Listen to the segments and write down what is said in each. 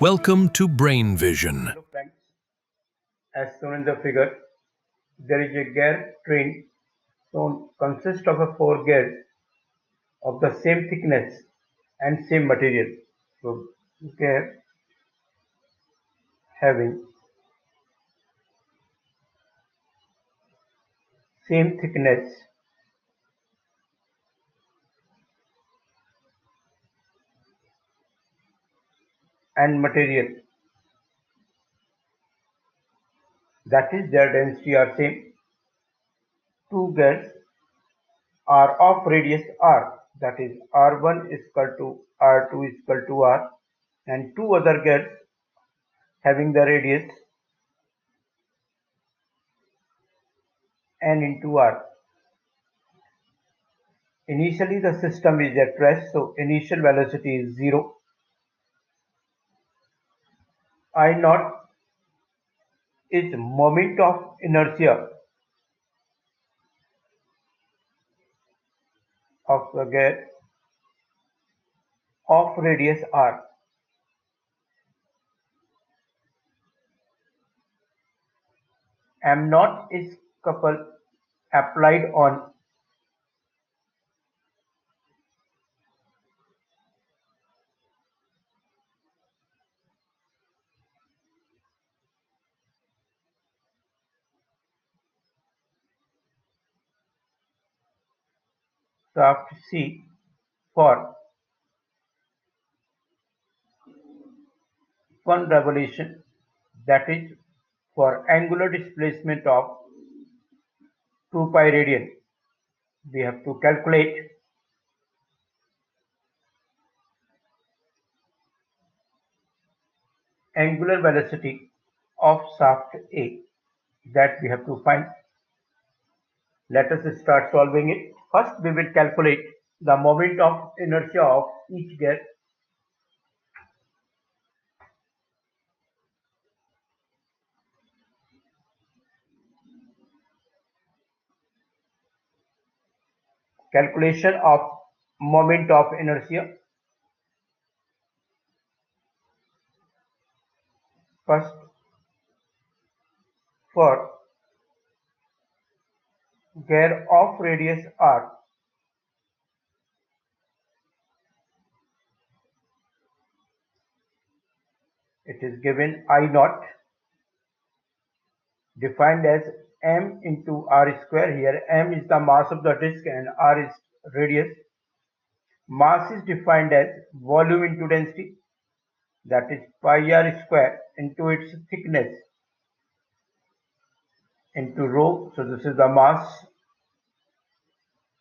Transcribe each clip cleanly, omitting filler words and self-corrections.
Welcome to Brain Vision. Hello friends, as shown in the figure, there is a gear train shown consists of a four gears of the same thickness and same material. So gear having same thickness and material, that is their density are same. Two gears are of radius r, that is r1 is equal to r2 is equal to r, and two other gears having the radius n into r. Initially the system is at rest, so initial velocity is 0. I naught is moment of inertia of the gear of radius r. M naught is couple applied on shaft C for one revolution, that is for angular displacement of 2 pi radian. We have to calculate angular velocity of shaft A, that we have to find. Let us start solving it. First we will calculate the moment of inertia of each gear. Calculation of moment of inertia. First, for gear of radius r, it is given I naught, defined as m into r square. Here m is the mass of the disk and r is radius. Mass is defined as volume into density, that is pi r square into its thickness into rho. So this is the mass.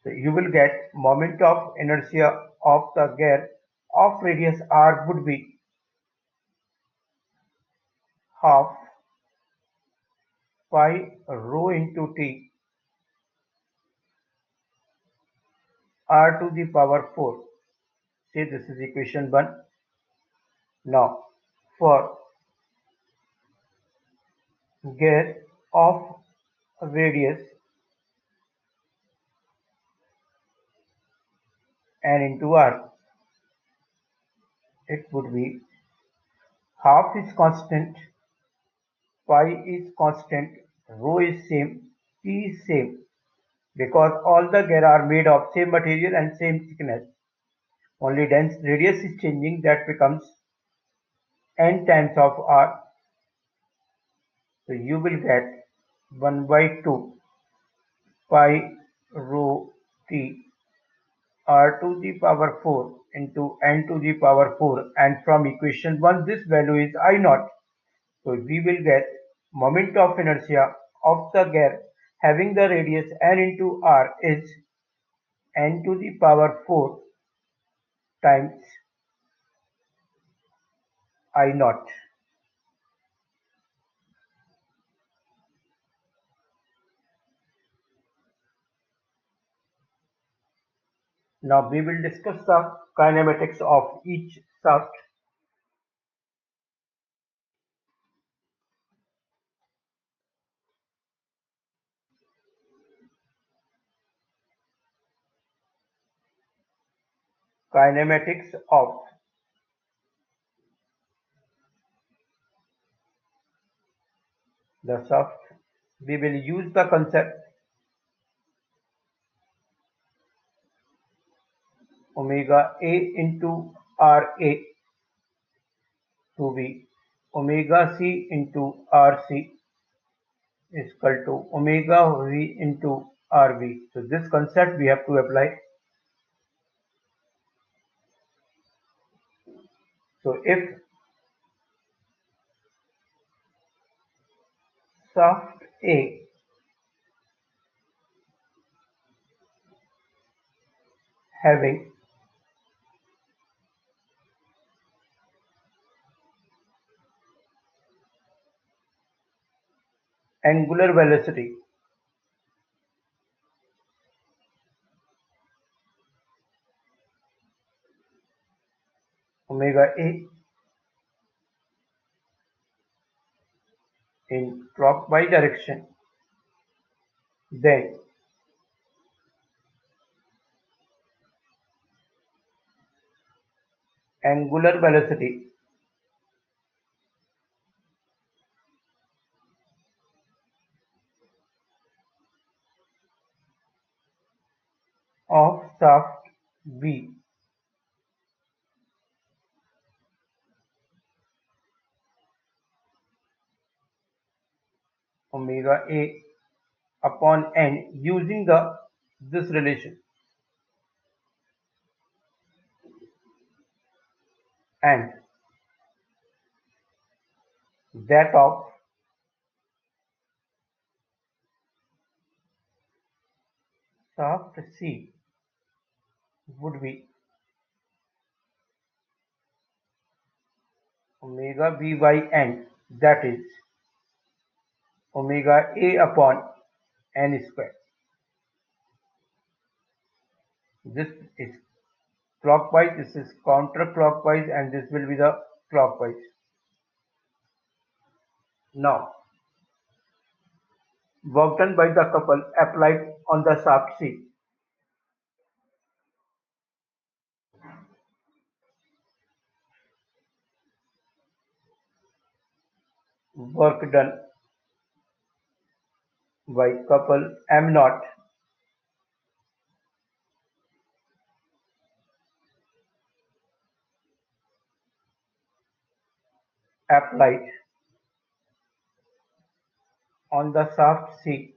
So you will get moment of inertia of the gear of radius r would be half pi rho into t r to the power 4. See, this is equation 1. Now for gear of radius n into r, it would be half is constant, pi is constant, rho is same, t is same, because all the gear are made of same material and same thickness. Only dense radius is changing, that becomes n times of r. So you will get 1 by 2 pi rho t r to the power 4 into n to the power 4, and from equation 1 this value is I naught. So we will get moment of inertia of the gear having the radius n into r is n to the power 4 times I naught. Now we will discuss the kinematics of each shaft. Kinematics of the shaft, we will use the concept omega A into Ra to be omega C into Rc is equal to omega V into Rv. So this concept we have to apply. So if shaft A having angular velocity omega A in clockwise direction, then angular velocity of shaft B omega A upon n using this relation, and that of shaft C would be omega B by n, that is omega A upon n square. This is clockwise, this is counterclockwise, and this will be the clockwise. Now, work done by the couple applied on the shaft C. Work done by couple M naught applied on the shaft C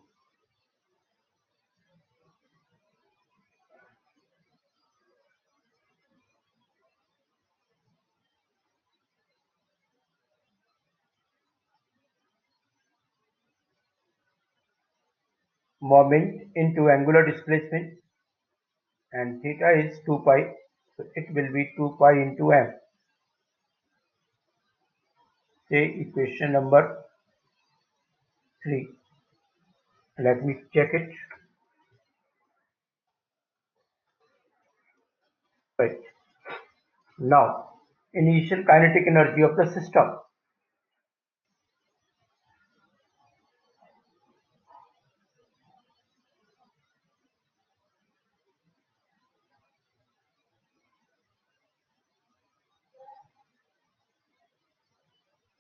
moment into angular displacement, and theta is 2 pi, so it will be 2 pi into m. Say equation number 3. Let me check it. Right. Now, initial kinetic energy of the system.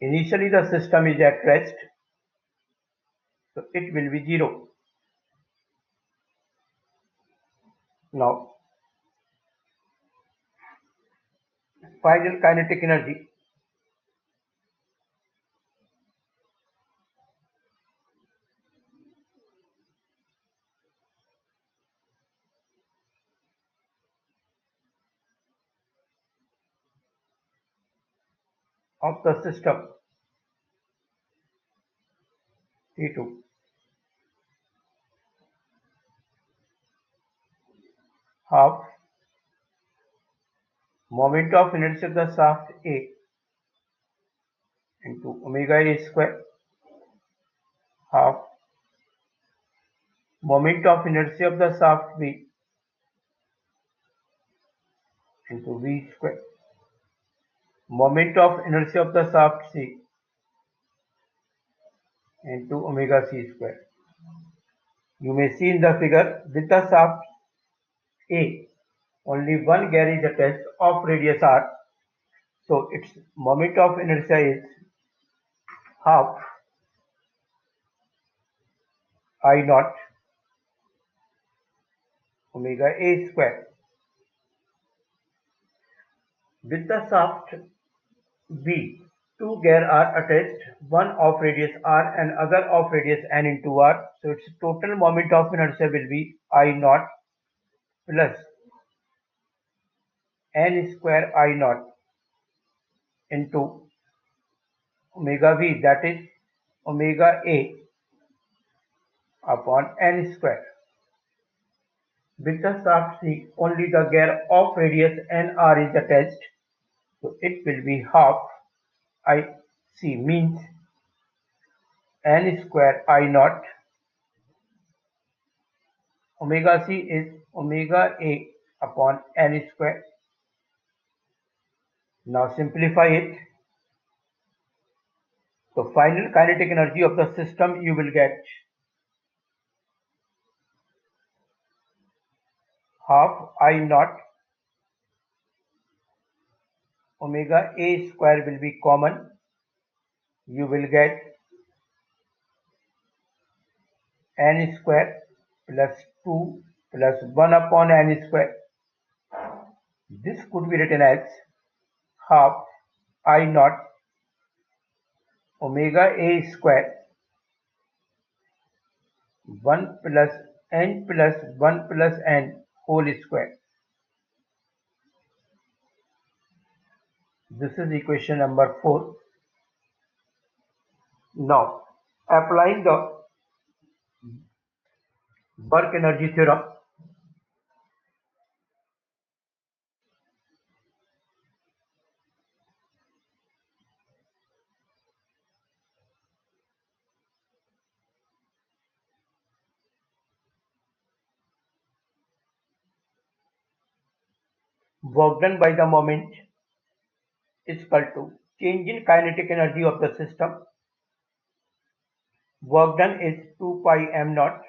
Initially the system is at rest, so it will be 0. Now, final kinetic energy of the system T2 half moment of inertia of the shaft A into omega A square half moment of inertia of the shaft B into V square moment of inertia of the shaft C into omega C square. You may see in the figure with the shaft A only one gear is attached of radius r, so its moment of inertia is half I naught omega A square. With the shaft B, two gears are attached, one of radius r and other of radius n into r. So its total moment of inertia will be I naught plus n square I naught into omega v, that is omega A upon n square. With the shaft C, only the gear of radius n r is attached, so it will be half I C means n square I naught. Omega C is omega A upon n square. Now simplify it. So final kinetic energy of the system you will get half I naught omega A square will be common. You will get n square plus 2 plus 1 upon n square. This could be written as half I naught omega A square 1 plus n plus 1 plus n whole square. This is equation number 4. Now, applying the work energy theorem, work done by the moment is equal to change in kinetic energy of the system. Work done is 2 pi m naught.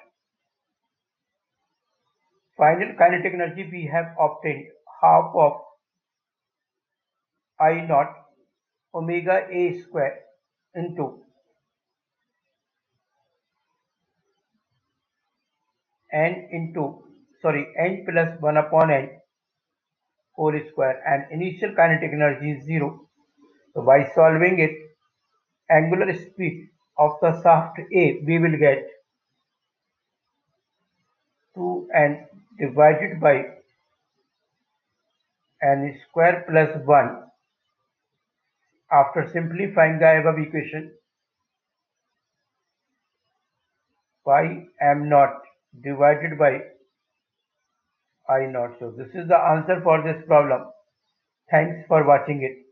Final kinetic energy we have obtained half of I naught omega A square into n plus 1 upon n whole square, and initial kinetic energy is 0. So by solving it, angular speed of the shaft A we will get 2n divided by n square plus 1. After simplifying the above equation, pi m naught divided by I naught. So this is the answer for this problem. Thanks for watching it.